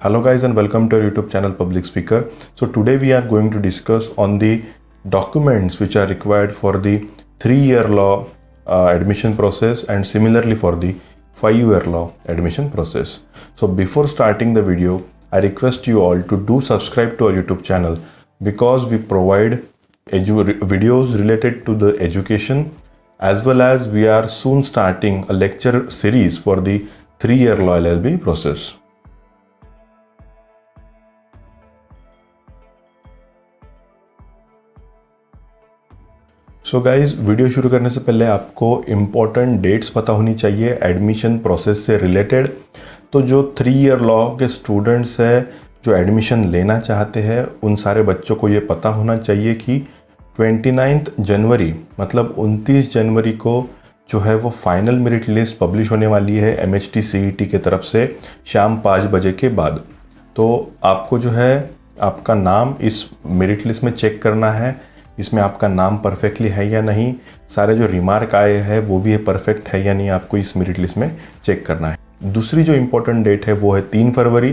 Hello guys and welcome to our YouTube channel Public Speaker. So today we are going to discuss on the documents which are required for the 3-year law admission process and similarly for the 5-year law admission process. So before starting the video, I request you all to do subscribe to our YouTube channel because we provide videos related to the education, as well as we are soon starting a lecture series for the 3-year law LLB process. So guys, video शुरू करने से पहले आपको important dates पता होनी चाहिए admission process से related. तो जो 3-year लॉ के स्टूडेंट्स है जो एडमिशन लेना चाहते हैं, उन सारे बच्चों को ये पता होना चाहिए कि 29 जनवरी मतलब 29 जनवरी को जो है वो फाइनल मेरिट लिस्ट पब्लिश होने वाली है MHT CET के तरफ से शाम 5 बजे के बाद। तो आपको जो है आपका नाम इस मेरिट लिस्ट में चेक करना है, इसमें आपका नाम परफेक्टली है या नहीं, सारे जो रिमार्क आए हैं वो भी परफेक्ट है या नहीं, आपको इस मेरिट लिस्ट में चेक करना है। दूसरी जो इम्पोर्टेंट डेट है वो है 3 फरवरी।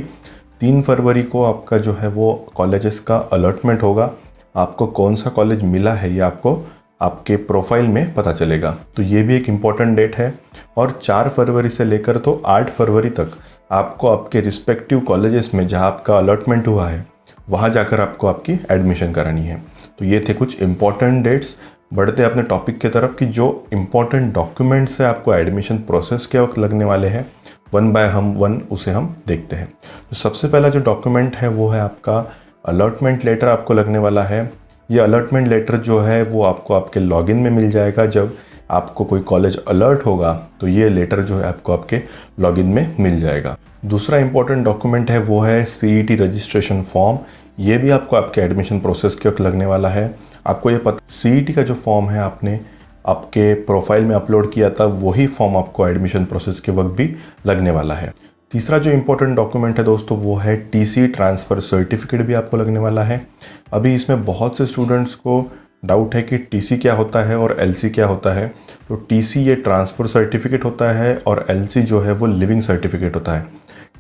3 फरवरी को आपका जो है वो कॉलेजेस का अलॉटमेंट होगा। आपको कौन सा कॉलेज मिला है ये आपको आपके प्रोफाइल में पता चलेगा, तो ये भी एक इम्पॉर्टेंट डेट है। और 4 फरवरी से लेकर तो 8 फरवरी तक आपको आपके रिस्पेक्टिव कॉलेजेस में जहाँ आपका अलॉटमेंट हुआ है वहाँ जाकर आपको आपकी एडमिशन करानी है। तो ये थे कुछ इम्पॉर्टेंट डेट्स। बढ़ते अपने टॉपिक की तरफ कि जो इम्पॉर्टेंट डॉक्यूमेंट्स है आपको एडमिशन प्रोसेस के वक्त लगने वाले हैं, वन बाय वन उसे हम देखते हैं। तो सबसे पहला जो डॉक्यूमेंट है वो है आपका अलॉटमेंट लेटर आपको लगने वाला है। ये अलॉटमेंट लेटर जो है वो आपको आपके लॉगिन में मिल जाएगा। जब आपको कोई कॉलेज अलर्ट होगा तो ये लेटर जो है आपको आपके लॉगिन में मिल जाएगा। दूसरा इंपॉर्टेंट डॉक्यूमेंट है वो है CET रजिस्ट्रेशन फॉर्म। ये भी आपको आपके एडमिशन प्रोसेस के वक्त लगने वाला है। आपको ये पता CET का जो फॉर्म है आपने आपके प्रोफाइल में अपलोड किया था, वही फॉर्म आपको एडमिशन प्रोसेस के वक्त भी लगने वाला है। तीसरा जो इम्पोर्टेंट डॉक्यूमेंट है दोस्तों वो है TC ट्रांसफ़र सर्टिफिकेट भी आपको लगने वाला है। अभी इसमें बहुत से स्टूडेंट्स को डाउट है कि TC क्या होता है और LC क्या होता है। तो TC ये ट्रांसफ़र सर्टिफिकेट होता है और LC जो है वो लिविंग सर्टिफिकेट होता है।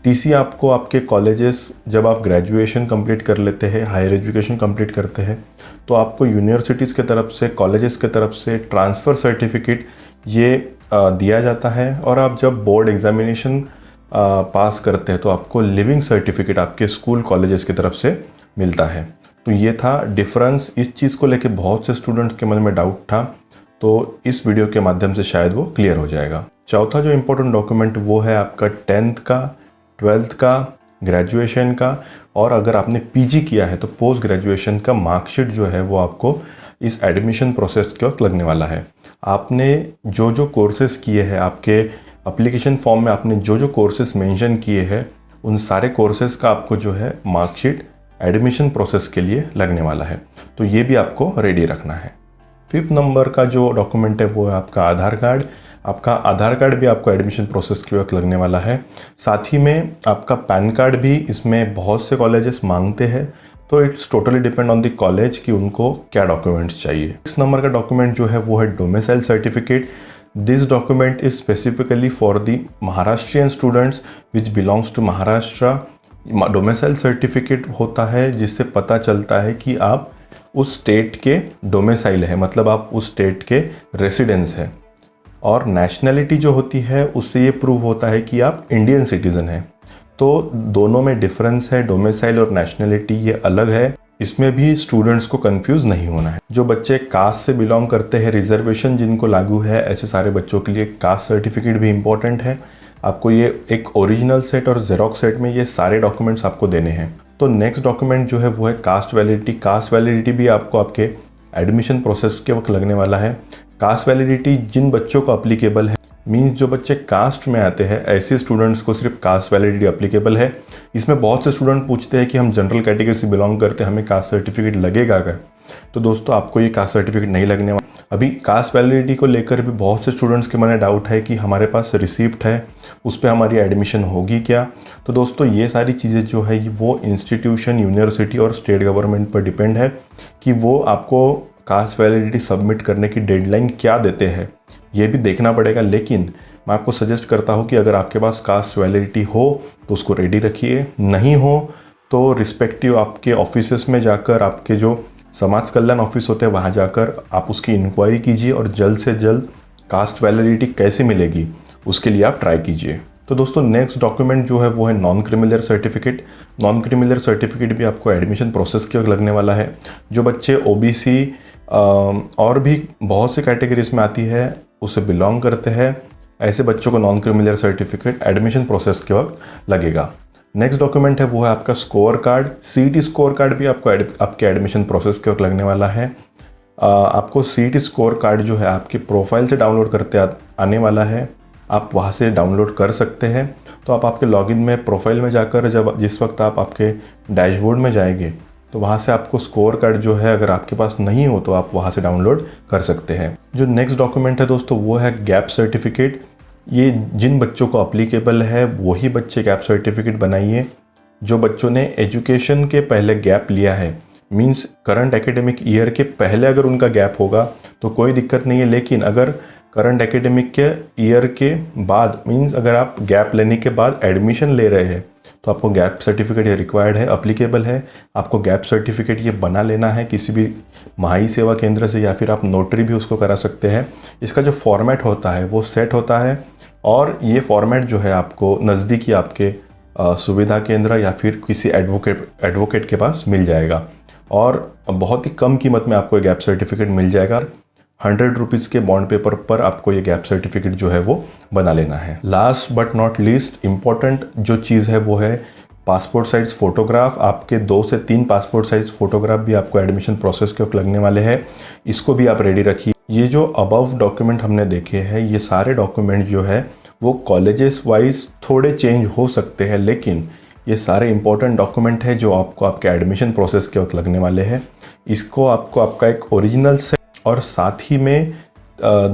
TC आपको आपके कॉलेजेस जब आप ग्रेजुएशन कंप्लीट कर लेते हैं, हायर एजुकेशन कंप्लीट करते हैं, तो आपको यूनिवर्सिटीज़ के तरफ से, कॉलेजेस के तरफ से ट्रांसफ़र सर्टिफिकेट ये दिया जाता है। और आप जब बोर्ड एग्जामिनेशन पास करते हैं तो आपको लिविंग सर्टिफिकेट आपके स्कूल कॉलेजेस की तरफ से मिलता है। तो ये था डिफरेंस। इस चीज़ को लेके बहुत से स्टूडेंट्स के मन में डाउट था, तो इस वीडियो के माध्यम से शायद वो क्लियर हो जाएगा। चौथा जो इम्पोर्टेंट डॉक्यूमेंट वो है आपका 10th का, 12th का, ग्रेजुएशन का, और अगर आपने PG किया है तो पोस्ट ग्रेजुएशन का मार्कशीट जो है वो आपको इस एडमिशन प्रोसेस के वक्त लगने वाला है। आपने जो जो कोर्सेज़ किए हैं, आपके एप्लीकेशन फॉर्म में आपने जो जो कोर्सेज़ मेंशन किए हैं, उन सारे कोर्सेज़ का आपको जो है मार्कशीट एडमिशन प्रोसेस के लिए लगने वाला है। तो ये भी आपको रेडी रखना है। 5th नंबर का जो डॉक्यूमेंट है वो है आपका आधार कार्ड। आपका आधार कार्ड भी आपको एडमिशन प्रोसेस के वक्त लगने वाला है। साथ ही में आपका पैन कार्ड भी इसमें बहुत से कॉलेजेस मांगते हैं, तो it's totally depend on the college कि उनको क्या डॉक्यूमेंट्स चाहिए। इस नंबर का डॉक्यूमेंट जो है वो है domicile certificate. This document is specifically for the Maharashtrian students which belongs to Maharashtra. Domicile certificate होता है जिससे पता चलता है कि आप उस स्टेट के डोमिसाइल है, मतलब आप उस स्टेट के रेसिडेंस हैं। और नेशनैलिटी जो होती है उससे ये प्रूव होता है कि आप इंडियन सिटीज़न हैं। तो दोनों में डिफरेंस है, डोमिसाइल और नेशनैलिटी ये अलग है। इसमें भी स्टूडेंट्स को कंफ्यूज नहीं होना है। जो बच्चे कास्ट से बिलोंग करते हैं, रिजर्वेशन जिनको लागू है, ऐसे सारे बच्चों के लिए कास्ट सर्टिफिकेट भी इम्पॉर्टेंट है। आपको ये एक ओरिजिनल सेट और जेरोक्स सेट में ये सारे डॉक्यूमेंट्स आपको देने हैं। तो नेक्स्ट डॉक्यूमेंट जो है वो है कास्ट वैलिडिटी। कास्ट वैलिडिटी भी आपको आपके एडमिशन प्रोसेस के वक्त लगने वाला है। कास्ट वैलिडिटी जिन बच्चों को अप्लीकेबल है, मीन्स जो बच्चे कास्ट में आते हैं ऐसे स्टूडेंट्स को सिर्फ कास्ट वैलिडिटी अप्लीकेबल है। इसमें बहुत से स्टूडेंट पूछते हैं कि हम जनरल कैटेगरी से बिलोंग करते हैं, हमें कास्ट सर्टिफिकेट लगेगा क्या? तो दोस्तों आपको ये कास्ट सर्टिफिकेट नहीं लगने वाला। अभी कास्ट वैलिडिटी को लेकर भी बहुत से स्टूडेंट्स के मन में डाउट है कि हमारे पास रिसिप्ट है, उस पर हमारी एडमिशन होगी क्या? तो दोस्तों ये सारी चीज़ें जो है वो इंस्टीट्यूशन, यूनिवर्सिटी और स्टेट गवर्नमेंट पर डिपेंड है कि वो आपको कास्ट वैलिडिटी सबमिट करने की डेडलाइन क्या देते हैं, ये भी देखना पड़ेगा। लेकिन मैं आपको सजेस्ट करता हूँ कि अगर आपके पास कास्ट वैलिडिटी हो तो उसको रेडी रखिए, नहीं हो तो रिस्पेक्टिव आपके ऑफिसेस में जाकर, आपके जो समाज कल्याण ऑफिस होते हैं वहाँ जाकर आप उसकी इंक्वायरी कीजिए और जल्द से जल्द कास्ट वैलिडिटी कैसे मिलेगी उसके लिए आप ट्राई कीजिए। तो दोस्तों नेक्स्ट डॉक्यूमेंट जो है वो है non criminal certificate. Non criminal certificate भी आपको एडमिशन प्रोसेस के वक्त लगने वाला है। जो बच्चे ओबीसी और भी बहुत सी कैटेगरीज में आती है उसे बिलोंग करते हैं, ऐसे बच्चों को non criminal certificate admission process के वक्त लगेगा। नेक्स्ट डॉक्यूमेंट है वो है आपका score card. CET score card भी आपको आपके एडमिशन प्रोसेस के वक्त लगने वाला है। आपको सीईटी स्कोर कार्ड जो है आपके प्रोफाइल से डाउनलोड करते आने वाला है, आप वहाँ से डाउनलोड कर सकते हैं। तो आप आपके लॉगिन में प्रोफाइल में जाकर जिस वक्त आप आपके डैशबोर्ड में जाएंगे तो वहाँ से आपको स्कोर कार्ड जो है अगर आपके पास नहीं हो तो आप वहाँ से डाउनलोड कर सकते हैं। जो नेक्स्ट डॉक्यूमेंट है दोस्तों वो है गैप सर्टिफिकेट। ये जिन बच्चों को अप्लीकेबल है वही बच्चे गैप सर्टिफिकेट बनाइए। जो बच्चों ने एजुकेशन के पहले गैप लिया है, मींस करंट एकेडमिक ईयर के पहले अगर उनका गैप होगा तो कोई दिक्कत नहीं है, लेकिन अगर करंट एकेडमिक के ईयर के बाद, मींस अगर आप गैप लेने के बाद एडमिशन ले रहे हैं तो आपको गैप सर्टिफिकेट ये रिक्वायर्ड है, अप्लीकेबल है। आपको गैप सर्टिफिकेट ये बना लेना है किसी भी महाई सेवा केंद्र से, या फिर आप नोटरी भी उसको करा सकते हैं। इसका जो फॉर्मेट होता है वो सेट होता है और ये फॉर्मेट जो है आपको नज़दीकी आपके सुविधा केंद्र या फिर किसी एडवोकेट के पास मिल जाएगा और बहुत ही कम कीमत में आपको ये गैप सर्टिफिकेट मिल जाएगा। 100 रुपीज़ के बॉन्ड पेपर पर आपको ये गैप सर्टिफिकेट जो है वो बना लेना है। Last but not least important जो चीज़ है वो है पासपोर्ट साइज़ फ़ोटोग्राफ। आपके 2 से 3 पासपोर्ट साइज़ फ़ोटोग्राफ भी आपको एडमिशन प्रोसेस के वक्त लगने वाले हैं, इसको भी आप रेडी रखिए। ये जो अबव डॉक्यूमेंट हमने देखे हैं ये सारे डॉक्यूमेंट जो है वो कॉलेजेस वाइज थोड़े चेंज हो सकते हैं, लेकिन ये सारे इंपॉर्टेंट डॉक्यूमेंट है जो आपको आपके एडमिशन प्रोसेस के वक्त लगने वाले हैं। इसको आपको आपका एक ओरिजिनल सेट और साथ ही में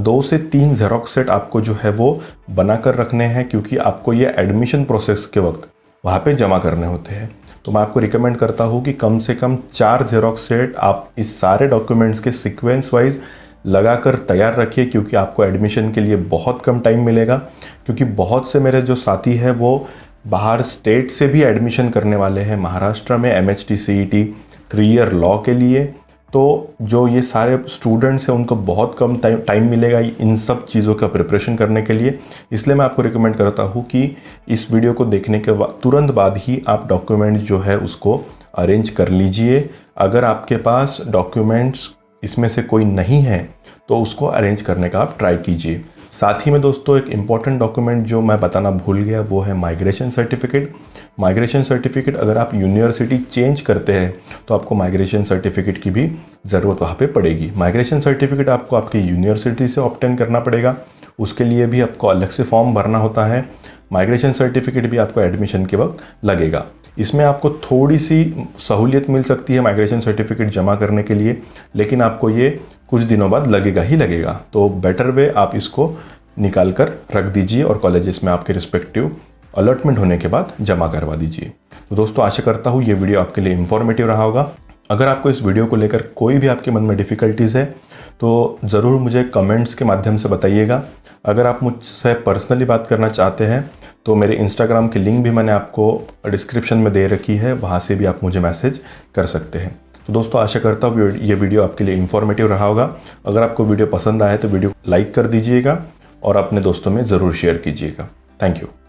2 से 3 जेरोक्स सेट आपको जो है वो बना कर रखने हैं, क्योंकि आपको ये एडमिशन प्रोसेस के वक्त वहाँ पे जमा करने होते हैं। तो मैं आपको रिकमेंड करता हूँ कि कम से कम 4 जेरोक्स सेट आप इस सारे डॉक्यूमेंट्स के सीक्वेंस वाइज लगाकर तैयार रखिए, क्योंकि आपको एडमिशन के लिए बहुत कम टाइम मिलेगा। क्योंकि बहुत से मेरे जो साथी हैं वो बाहर स्टेट से भी एडमिशन करने वाले हैं महाराष्ट्र में MHT CET 3 ईयर लॉ के लिए। तो जो ये सारे स्टूडेंट्स हैं उनको बहुत कम टाइम मिलेगा इन सब चीज़ों का प्रिपरेशन करने के लिए। इसलिए मैं आपको रिकमेंड करता हूँ कि इस वीडियो को देखने के तुरंत बाद ही आप डॉक्यूमेंट्स जो है उसको अरेंज कर लीजिए। अगर आपके पास डॉक्यूमेंट्स इसमें से कोई नहीं है तो उसको अरेंज करने का आप ट्राई कीजिए। साथ ही में दोस्तों एक इम्पॉर्टेंट डॉक्यूमेंट जो मैं बताना भूल गया वो है माइग्रेशन सर्टिफिकेट। माइग्रेशन सर्टिफिकेट अगर आप यूनिवर्सिटी चेंज करते हैं तो आपको माइग्रेशन सर्टिफिकेट की भी ज़रूरत वहाँ पे पड़ेगी। माइग्रेशन सर्टिफिकेट आपको आपकी यूनिवर्सिटी से ऑब्टेन करना पड़ेगा, उसके लिए भी आपको अलग से फॉर्म भरना होता है। माइग्रेशन सर्टिफिकेट भी आपको एडमिशन के वक्त लगेगा। इसमें आपको थोड़ी सी सहूलियत मिल सकती है माइग्रेशन सर्टिफिकेट जमा करने के लिए, लेकिन आपको ये कुछ दिनों बाद लगेगा ही लगेगा। तो बेटर वे आप इसको निकाल कर रख दीजिए और कॉलेजेस में आपके रिस्पेक्टिव अलॉटमेंट होने के बाद जमा करवा दीजिए। तो दोस्तों आशा करता हूँ ये वीडियो आपके लिए इन्फॉर्मेटिव रहा होगा। अगर आपको इस वीडियो को लेकर कोई भी आपके मन में डिफ़िकल्टीज़ है तो ज़रूर मुझे कमेंट्स के माध्यम से बताइएगा। अगर आप मुझसे पर्सनली बात करना चाहते हैं तो मेरे इंस्टाग्राम की लिंक भी मैंने आपको डिस्क्रिप्शन में दे रखी है, वहाँ से भी आप मुझे मैसेज कर सकते हैं। तो दोस्तों आशा करता हूँ ये वीडियो आपके लिए इन्फॉर्मेटिव रहा होगा। अगर आपको वीडियो पसंद आए तो वीडियो लाइक कर दीजिएगा और अपने दोस्तों में ज़रूर शेयर कीजिएगा। Thank you.